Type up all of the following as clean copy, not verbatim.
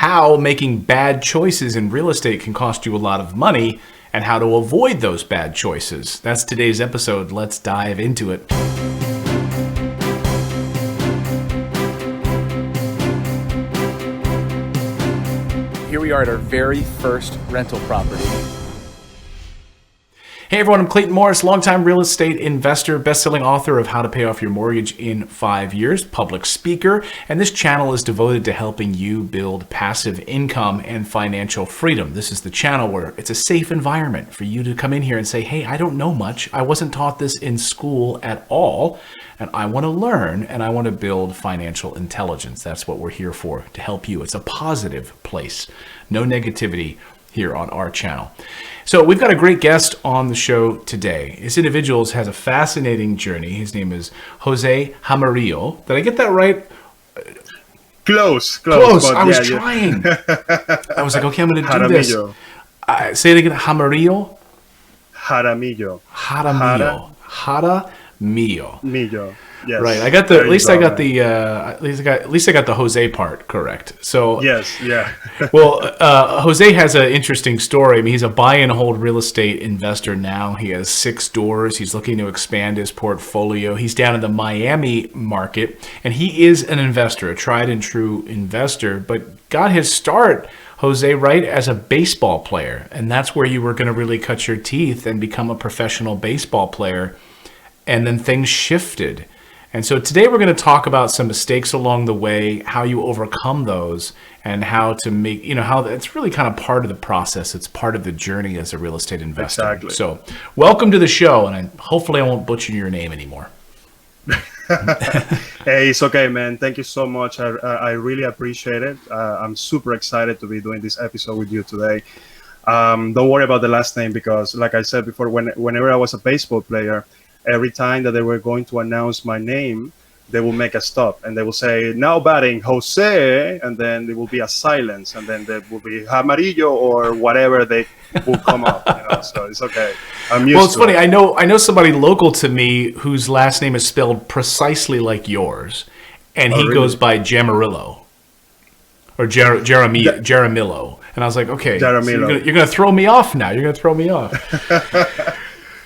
how making bad choices in real estate can cost you a lot of money, and how to avoid those bad choices. That's today's episode. Let's dive into it. Here we are at our very first rental property. Hey everyone, I'm Clayton Morris, longtime real estate investor, best-selling author of How to Pay Off Your Mortgage in 5 Years, public speaker, and this channel is devoted to helping you build passive income and financial freedom. This is the channel where it's a safe environment for you to come in here and say, hey, I don't know much. I wasn't taught this in school at all, and I want to learn and I want to build financial intelligence. That's what we're here for, to help you. It's a positive place. No negativity here on our channel. So we've got a great guest on the show today. This individual has a fascinating journey. His name is Jose Jaramillo. Did I get that right? Close. I was trying. I was like, okay, I'm going to do this. Say it again. Jaramillo. Millo. Yes. Right. I got the at least I got the Jose part correct. So yes, yeah. Well, Jose has an interesting story. I mean, he's a buy and hold real estate investor now. He has 6 doors. He's looking to expand his portfolio. He's down in the Miami market, and he is an investor, a tried and true investor, but got his start, Jose, right, as a baseball player. And that's where you were going to really cut your teeth and become a professional baseball player. And then things shifted. And so today we're going to talk about some mistakes along the way, how you overcome those, and how to make, how it's really kind of part of the process. It's part of the journey as a real estate investor. Exactly. So welcome to the show, and hopefully I won't butcher your name anymore. Hey, it's okay, man. Thank you so much. I really appreciate it. I'm super excited to be doing this episode with you today. Don't worry about the last name because, like I said before, whenever I was a baseball player, every time that they were going to announce my name, they will make a stop and they will say, now batting Jose, and then there will be a silence, and then there will be Jaramillo or whatever they will come up. So it's okay. I'm used to it. Well, it's funny. I know somebody local to me whose last name is spelled precisely like yours, and he goes by Jaramillo or Jaramillo. And I was like, okay, so you're going to throw me off now. You're going to throw me off.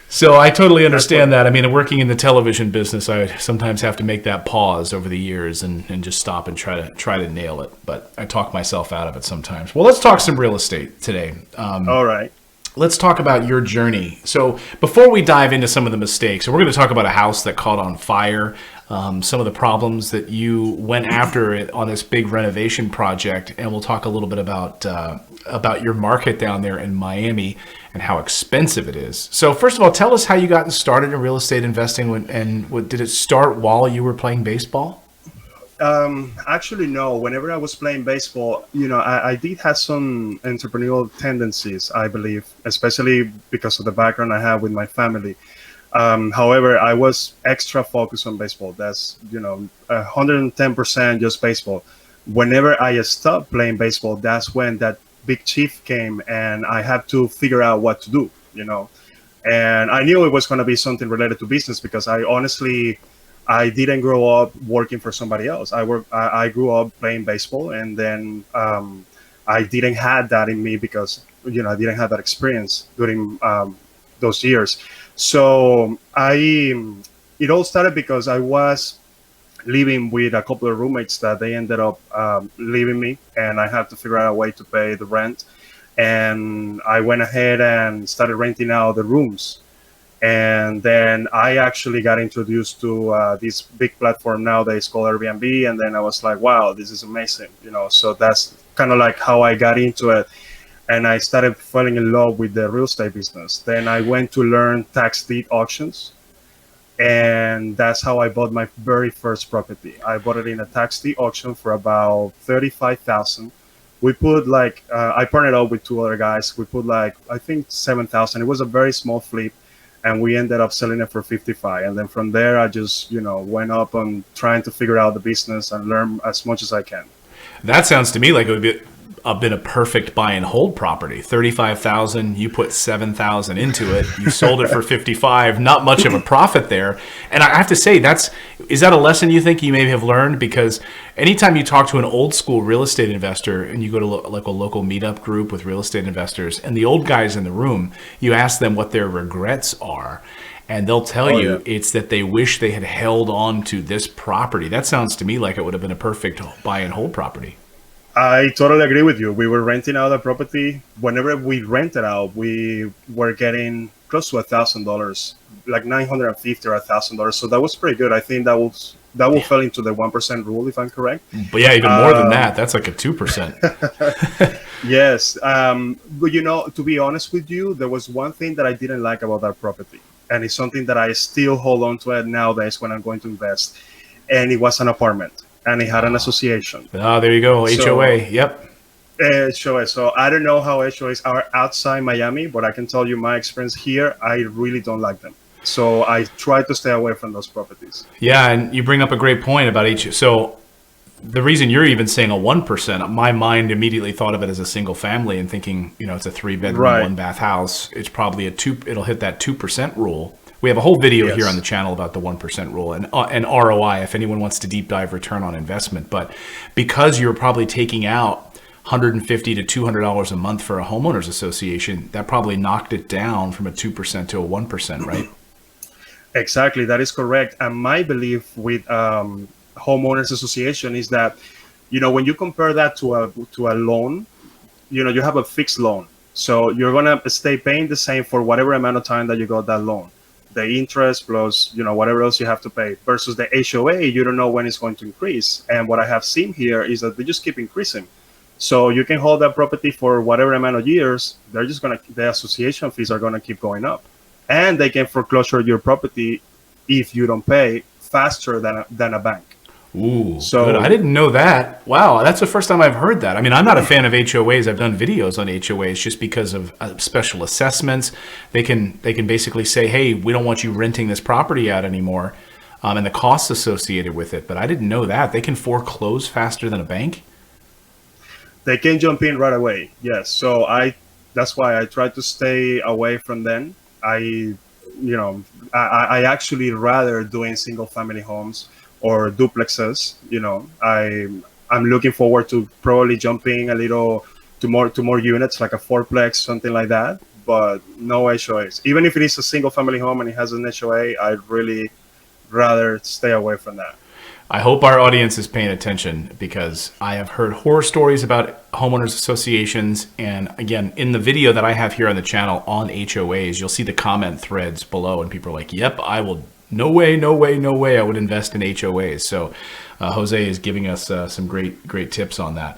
So I totally understand that. I mean, working in the television business, I sometimes have to make that pause over the years and just stop and try to nail it. But I talk myself out of it sometimes. Well, let's talk some real estate today. All right. Let's talk about your journey. So before we dive into some of the mistakes, we're going to talk about a house that caught on fire, some of the problems that you went after it on this big renovation project, and we'll talk a little bit about your market down there in Miami and how expensive it is. So first of all, tell us how you got started in real estate investing, did it start while you were playing baseball? Actually, no. Whenever I was playing baseball, I did have some entrepreneurial tendencies, I believe, especially because of the background I have with my family. However, I was extra focused on baseball. That's, 110% just baseball. Whenever I stopped playing baseball, that's when that big shift came and I had to figure out what to do, And I knew it was going to be something related to business because I didn't grow up working for somebody else. I grew up playing baseball, and then I didn't have that in me because I didn't have that experience during those years. So it all started because I was living with a couple of roommates that they ended up leaving me, and I had to figure out a way to pay the rent. And I went ahead and started renting out the rooms. And then I actually got introduced to this big platform nowadays called Airbnb. And then I was like, wow, this is amazing. So that's kind of like how I got into it. And I started falling in love with the real estate business. Then I went to learn tax deed auctions. And that's how I bought my very first property. I bought it in a tax deed auction for about $35,000. We put I partnered up with 2 other guys. We put I think $7,000. It was a very small flip. And we ended up selling it for $55,000. And then from there, I just, went up on trying to figure out the business and learn as much as I can. That sounds to me like it would be been a perfect buy and hold property. 35,000, you put 7,000 into it, you sold it for 55, not much of a profit there. And I have to say, is that a lesson you think you maybe have learned? Because anytime you talk to an old school real estate investor and you go to like a local meetup group with real estate investors and the old guys in the room, you ask them what their regrets are. And they'll tell you it's that they wish they had held on to this property. That sounds to me like it would have been a perfect buy and hold property. I totally agree with you. We were renting out a property. Whenever we rented out, we were getting close to $1,000, like $950 or $1,000. So that was pretty good. I think that will fall into the 1% rule, if I'm correct. But yeah, even more than that. That's like a 2%. Yes. But to be honest with you, there was one thing that I didn't like about that property. And it's something that I still hold on to it nowadays when I'm going to invest. And it was an apartment, and it had an association. Oh, there you go. HOA. Yep. HOA. So I don't know how HOAs are outside Miami, but I can tell you my experience here, I really don't like them. So I try to stay away from those properties. Yeah, and you bring up a great point about HOA. So the reason you're even saying a 1%, my mind immediately thought of it as a single family and thinking, it's a 3-bedroom, 1-bath house. It's probably it'll hit that 2% rule. We have a whole video here on the channel about the 1% rule and ROI if anyone wants to deep dive return on investment. But because you're probably taking out $150 to $200 a month for a homeowners association, that probably knocked it down from a 2% to a 1%, right? Exactly, that is correct. And my belief with homeowners association is that, when you compare that to a loan, you have a fixed loan. So you're going to stay paying the same for whatever amount of time that you got that loan. The interest plus, whatever else you have to pay versus the HOA, you don't know when it's going to increase. And what I have seen here is that they just keep increasing. So you can hold that property for whatever amount of years. The association fees are going to keep going up. And they can foreclosure your property if you don't pay faster than a bank. Ooh, so good. I didn't know that. Wow, that's the first time I've heard that. I mean, I'm not a fan of HOAs. I've done videos on HOAs just because of special assessments. They can basically say, hey, we don't want you renting this property out anymore, and the costs associated with it. But I didn't know that. They can foreclose faster than a bank? They can jump in right away, yes. So that's why I try to stay away from them. I actually rather doing single family homes or duplexes. I'm looking forward to probably jumping a little to more units, like a fourplex, something like that. But no HOAs. Even if it is a single family home and it has an HOA, I'd really rather stay away from that. I hope our audience is paying attention because I have heard horror stories about homeowners associations. And again, in the video that I have here on the channel on HOAs, you'll see the comment threads below and people are like, yep, I will. No way, no way, no way I would invest in HOAs. So Jose is giving us some great tips on that.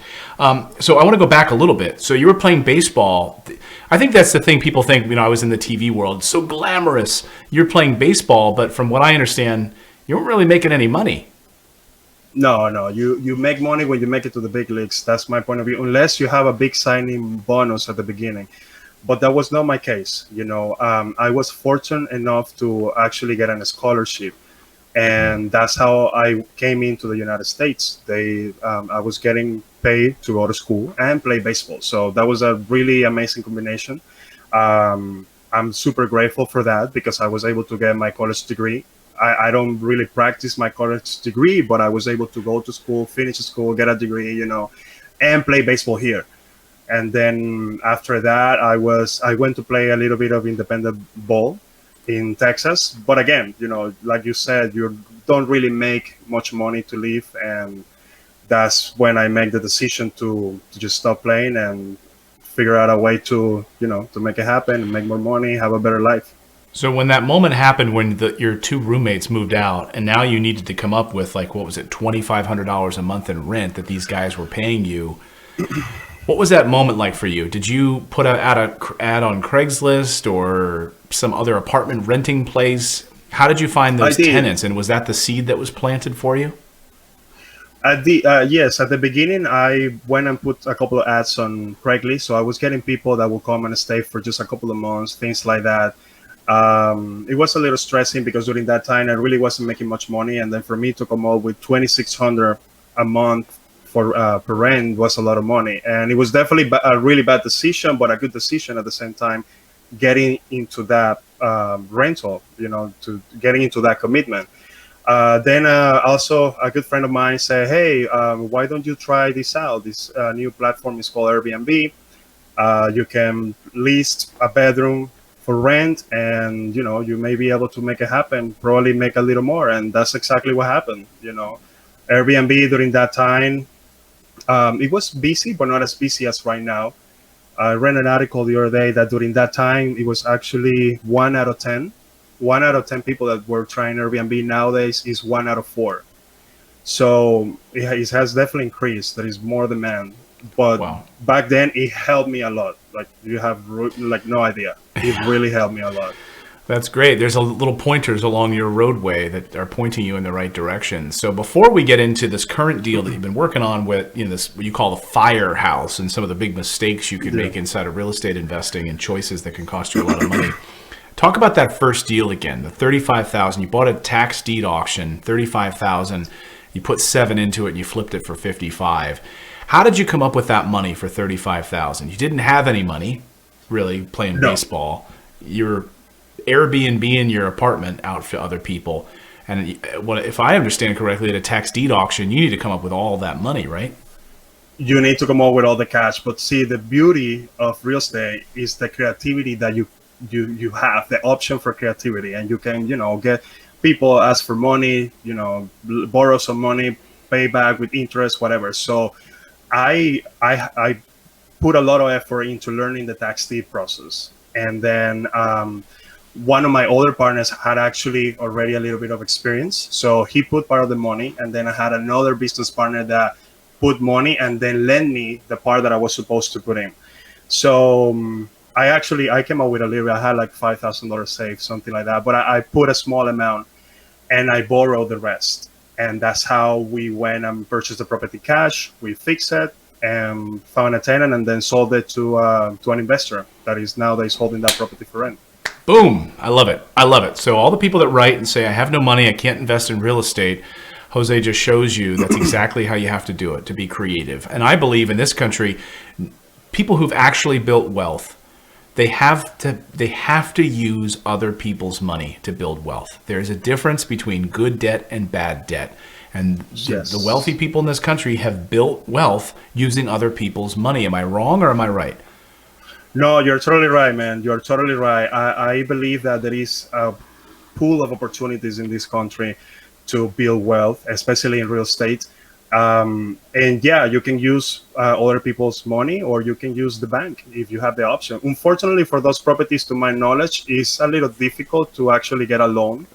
So I want to go back a little bit. So you were playing baseball. I think that's the thing people think, I was in the TV world. It's so glamorous. You're playing baseball, but from what I understand, you weren't really making any money. No. You make money when you make it to the big leagues. That's my point of view, unless you have a big signing bonus at the beginning. But that was not my case. I was fortunate enough to actually get a scholarship. And that's how I came into the United States. I was getting paid to go to school and play baseball. So that was a really amazing combination. I'm super grateful for that because I was able to get my college degree. I don't really practice my college degree, but I was able to go to school, finish school, get a degree, and play baseball here. And then after that, I went to play a little bit of independent ball in Texas. But again, like you said, you don't really make much money to live. And that's when I make the decision to just stop playing and figure out a way to make it happen, make more money, have a better life. So when that moment happened when your two roommates moved out and now you needed to come up with $2,500 a month in rent that these guys were paying you, what was that moment like for you? Did you put an ad on Craigslist or some other apartment renting place? How did you find those tenants? And was that the seed that was planted for you? Yes, at the beginning, I went and put a couple of ads on Craigslist. So I was getting people that will come and stay for just a couple of months, things like that. It was a little stressing because during that time, I really wasn't making much money. And then for me to come up with $2,600 a month per rent was a lot of money, and it was definitely a really bad decision, but a good decision at the same time. Getting into that rental, to getting into that commitment. Then also a good friend of mine said, "Hey, why don't you try this out? This new platform is called Airbnb. You can lease a bedroom for rent, and you may be able to make it happen. Probably make a little more." And that's exactly what happened. Airbnb during that time, it was busy, but not as busy as right now. I read an article the other day that during that time it was actually 1 out of 10. 1 out of 10 people that were trying Airbnb nowadays is 1 out of 4. So it has definitely increased. There is more demand. But Wow. back then it helped me a lot. Like you have like no idea. It really helped me a lot. That's great. There's a little pointers along your roadway that are pointing you in the right direction. So before we get into this current deal that you've been working on with, this what you call the firehouse and some of the big mistakes you can make inside of real estate investing and choices that can cost you a lot of money. Talk about that first deal again, the $35,000. You bought a tax deed auction, $35,000. You put 7 into it and you flipped it for 55. How did you come up with that money for $35,000? You didn't have any money, really, playing baseball. You're Airbnb in your apartment out for other people. And if I understand correctly, at a tax deed auction, you need to come up with all that money, right? You need to come up with all the cash. But see, the beauty of real estate is the creativity that you have, the option for creativity. And you can, get people ask for money, borrow some money, pay back with interest, whatever. So I put a lot of effort into learning the tax deed process. And then one of my older partners had actually already a little bit of experience. So he put part of the money, and then I had another business partner that put money and then lent me the part that I was supposed to put in. So I came up with a little, I had like $5,000 saved, something like that. But I put a small amount and I borrowed the rest. And that's how we went and purchased the property cash. We fixed it and found a tenant, and then sold it to an investor that is nowadays holding that property for rent. Boom. I love it. I love it. So all the people that write and say, I have no money, I can't invest in real estate, Jose just shows you that's exactly how you have to do it, to be creative. And I believe in this country, people who've actually built wealth, they have to use other people's money to build wealth. There's a difference between good debt and bad debt. And the wealthy people in this country have built wealth using other people's money. Am I wrong or am I right? No, you're totally right, man. You're totally right. I believe that there is a pool of opportunities in this country to build wealth, especially in real estate. And yeah, you can use other people's money, or you can use the bank if you have the option. Unfortunately, for those properties, to my knowledge, it's a little difficult to actually get a loan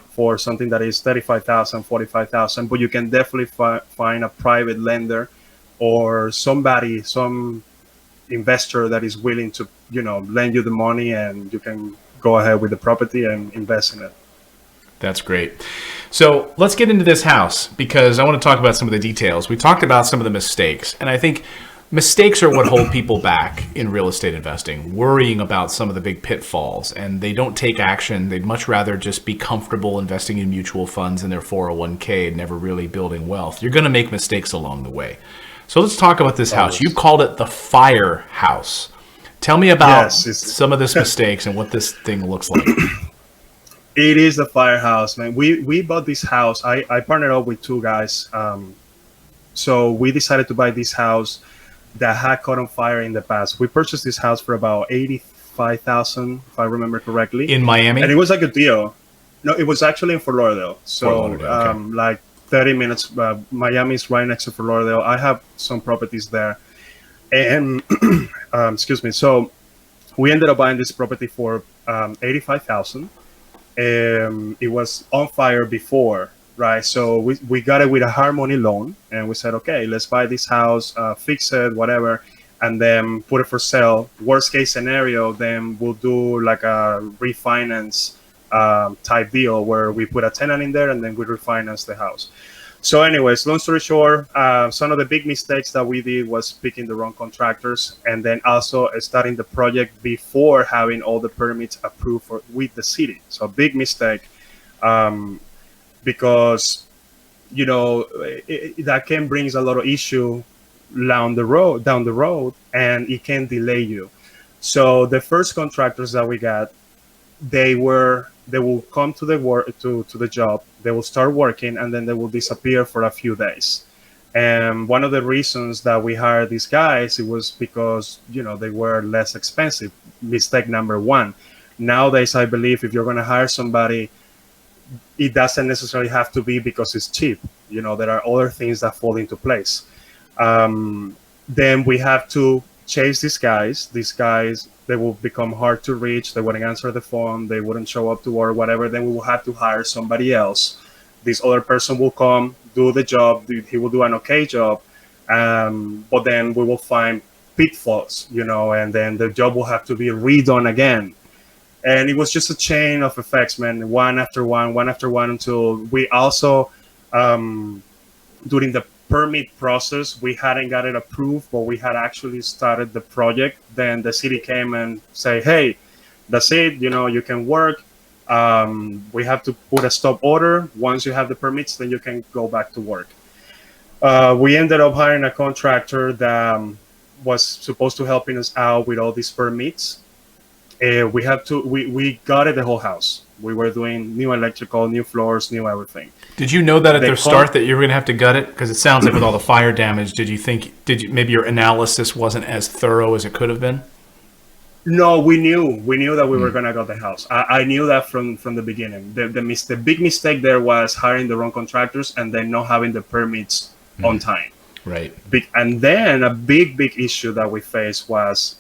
for something that is $35,000, $45,000. But you can definitely find a private lender or some investor that is willing to, lend you the money, and you can go ahead with the property and invest in it. That's great. So let's get into this house, because I want to talk about some of the details. We talked about some of the mistakes, and I think mistakes are what hold people back in real estate investing, worrying about some of the big pitfalls, and they don't take action. They'd much rather just be comfortable investing in mutual funds and their 401k and never really building wealth. You're going to make mistakes along the way. So let's talk about this house. You called it the firehouse. Tell me about some of this mistakes and what this thing looks like. It is the firehouse, man. We bought this house. I partnered up with 2 guys. So we decided to buy this house that had caught on fire in the past. We purchased this house for about $85,000, if I remember correctly. In Miami? And it was like a deal. No, it was actually in Fort Lauderdale. So Fort Lauderdale, okay. Like 30 minutes. Miami is right next to Fort Lauderdale. I have some properties there. And excuse me. So we ended up buying this property for $85,000. It was on fire before, right? So we got it with a hard money loan, and we said, okay, let's buy this house, fix it, whatever, and then put it for sale. Worst case scenario, then we'll do like a refinance type deal where we put a tenant in there and then we refinance the house. So anyways, long story short, some of the big mistakes that we did was picking the wrong contractors, and then also starting the project before having all the permits approved with the city. So big mistake, because that can brings a lot of issue down the road, and it can delay you. So the first contractors that we got, they will come to the work to the job, they will start working, and then they will disappear for a few days. And one of the reasons that we hired these guys, it was because they were less expensive. Mistake number one. Nowadays, I believe if you're going to hire somebody, it doesn't necessarily have to be because it's cheap. There are other things that fall into place. Then we have to chase these guys. These guys, they will become hard to reach. They wouldn't answer the phone. They wouldn't show up to work, whatever. Then we will have to hire somebody else. This other person will come, do the job. He will do an okay job. But then we will find pitfalls, and then the job will have to be redone again. And it was just a chain of effects, man, one after one, until we also, during the permit process, we hadn't got it approved, but we had actually started the project. Then the city came and say, hey, that's it, you can work. We have to put a stop order. Once you have the permits, then you can go back to work. We ended up hiring a contractor that was supposed to helping us out with all these permits. We got it the whole house. We were doing new electrical, new floors, new everything. Did you know that at the start that you were going to have to gut it? Because it sounds like with all the fire damage, maybe your analysis wasn't as thorough as it could have been? No, we knew that we were going to gut the house. I knew that from the beginning. The big mistake there was hiring the wrong contractors and then not having the permits on time. Right. And then a big issue that we faced was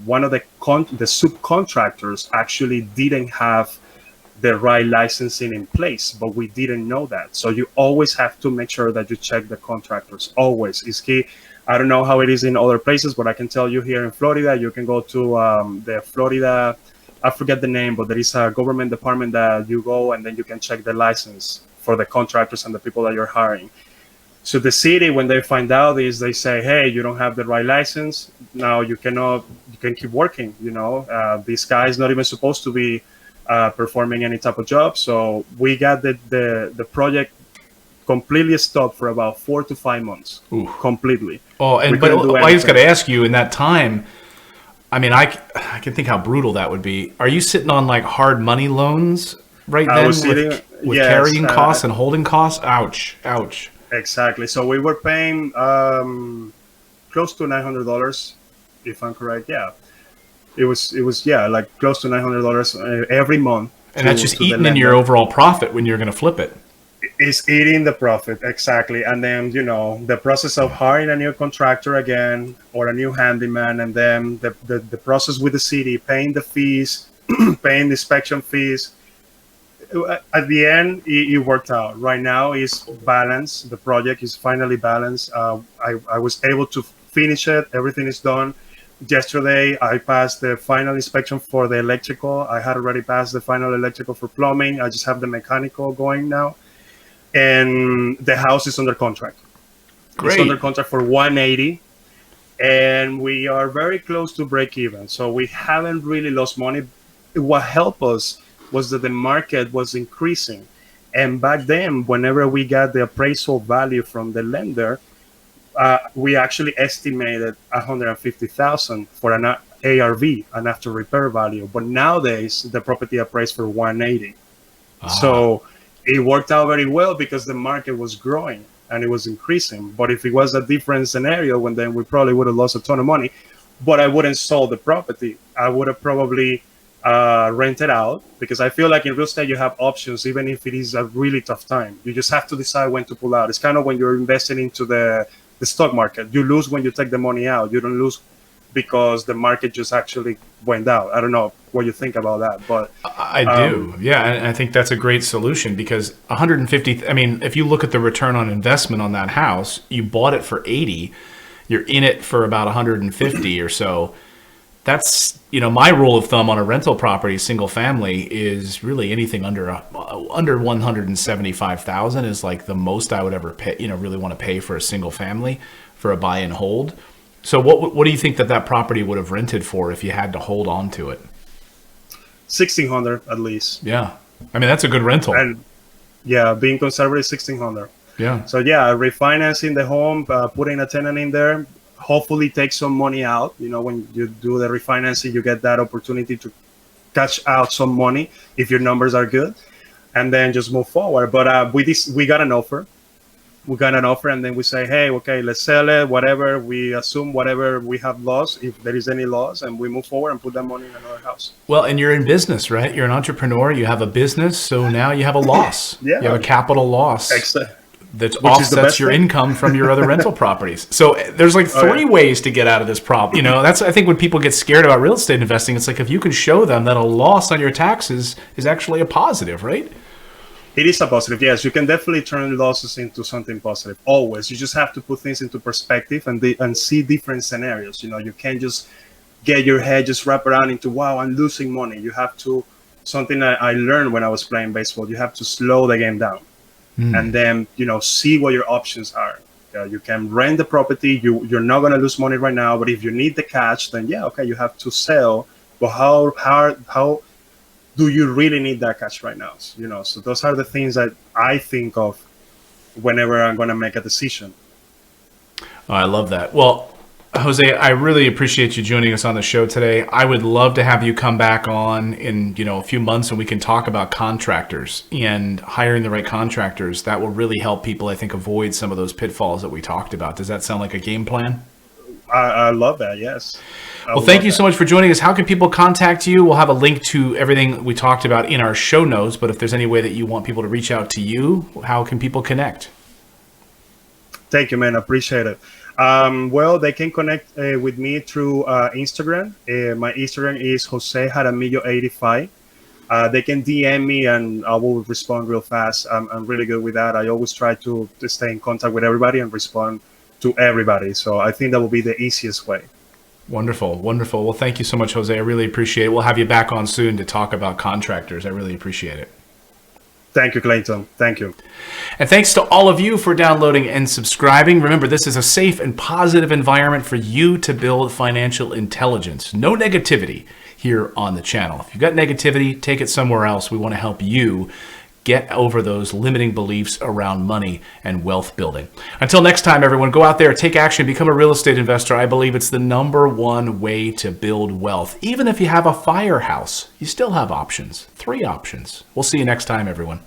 one of the subcontractors actually didn't have the right licensing in place, but we didn't know that. So you always have to make sure that you check the contractors. Always is key. I don't know how it is in other places, but I can tell you here in Florida, you can go to the Florida, I forget the name, but there is a government department that you go and then you can check the license for the contractors and the people that you're hiring. So the city, when they find out this, they say, hey, you don't have the right license. Now you can keep working. This guy is not even supposed to be performing any type of job. So we got the project completely stopped for about 4 to 5 months. Ooh. Completely. Oh, but I just got to ask you, in that time, I mean, I can think how brutal that would be. Are you sitting on like hard money loans right then with carrying costs and holding costs? Ouch. Exactly. So we were paying close to $900, if I'm correct. Yeah, it was like close to $900 every month. And that's just eating in your overall profit when you're going to flip it. It's eating the profit, exactly. And then the process of hiring a new contractor again or a new handyman, and then the process with the city, paying the fees, paying the inspection fees. At the end, it worked out. Right now, it's balanced. The project is finally balanced. I was able to finish it. Everything is done. Yesterday, I passed the final inspection for the electrical. I had already passed the final electrical for plumbing. I just have the mechanical going now. And the house is under contract. Great. It's under contract for 180. And we are very close to break even. So we haven't really lost money. What helped us was that the market was increasing. And back then, whenever we got the appraisal value from the lender, we actually estimated $150,000 for an ARV, an after repair value. But nowadays, the property appraised for 180. So it worked out very well because the market was growing and it was increasing. But if it was a different scenario, then we probably would have lost a ton of money. But I wouldn't sold the property. I would have probably rent it out, because I feel like in real estate you have options even if it is a really tough time. You just have to decide when to pull out. It's kind of when you're investing into the stock market. You lose when you take the money out. You don't lose because the market just actually went out. I don't know what you think about that, but I do. Yeah, and I think that's a great solution, because 150, I mean, if you look at the return on investment on that house, you bought it for 80, you're in it for about 150 or so. That's, my rule of thumb on a rental property, single family, is really anything under 175,000 is like the most I would ever pay, really want to pay for a single family for a buy and hold. So what do you think that property would have rented for if you had to hold on to it? $1,600 at least. Yeah. I mean, that's a good rental. And Yeah, being conservative, 1600. Yeah. So yeah, refinancing the home, putting a tenant in there, hopefully take some money out. You know, when you do the refinancing, you get that opportunity to cash out some money if your numbers are good, and then just move forward. But we got an offer. We got an offer, and then we say, hey, okay, let's sell it, whatever. We assume whatever we have lost, if there is any loss, and we move forward and put that money in another house. Well, and you're in business, right? You're an entrepreneur. You have a business, so now you have a loss. Yeah. You have a capital loss. That offsets your income from your other rental properties. So there's like three ways to get out of this problem. You know, that's, I think, when people get scared about real estate investing, it's like, if you can show them that a loss on your taxes is actually a positive, right? It is a positive. Yes, you can definitely turn losses into something positive. Always. You just have to put things into perspective and see different scenarios. You know, you can't just get your head just wrap around into, wow, I'm losing money. You have to, something I learned when I was playing baseball, you have to slow the game down. And then, you know, see what your options are. You can rent the property. You're not going to lose money right now. But if you need the cash, then yeah, okay, you have to sell. But how do you really need that cash right now? You know, so those are the things that I think of whenever I'm going to make a decision. Oh, I love that. Well, Jose, I really appreciate you joining us on the show today. I would love to have you come back on in, you know, a few months, and we can talk about contractors and hiring the right contractors. That will really help people, I think, avoid some of those pitfalls that we talked about. Does that sound like a game plan? I love that. Yes. Well, thank you so much for joining us. How can people contact you? We'll have a link to everything we talked about in our show notes, but if there's any way that you want people to reach out to you, how can people connect? Thank you, man. I appreciate it. Well, they can connect with me through Instagram. My Instagram is Jose Jaramillo 85. They can DM me and I will respond real fast. I'm really good with that. I always try to stay in contact with everybody and respond to everybody. So I think that will be the easiest way. Wonderful. Wonderful. Well, thank you so much, Jose. I really appreciate it. We'll have you back on soon to talk about contractors. I really appreciate it. Thank you, Clayton. Thank you. And thanks to all of you for downloading and subscribing. Remember, this is a safe and positive environment for you to build financial intelligence. No negativity here on the channel. If you've got negativity, take it somewhere else. We want to help you get over those limiting beliefs around money and wealth building. Until next time, everyone, go out there, take action, become a real estate investor. I believe it's the #1 way to build wealth. Even if you have a firehouse, you still have options. 3 options. We'll see you next time, everyone.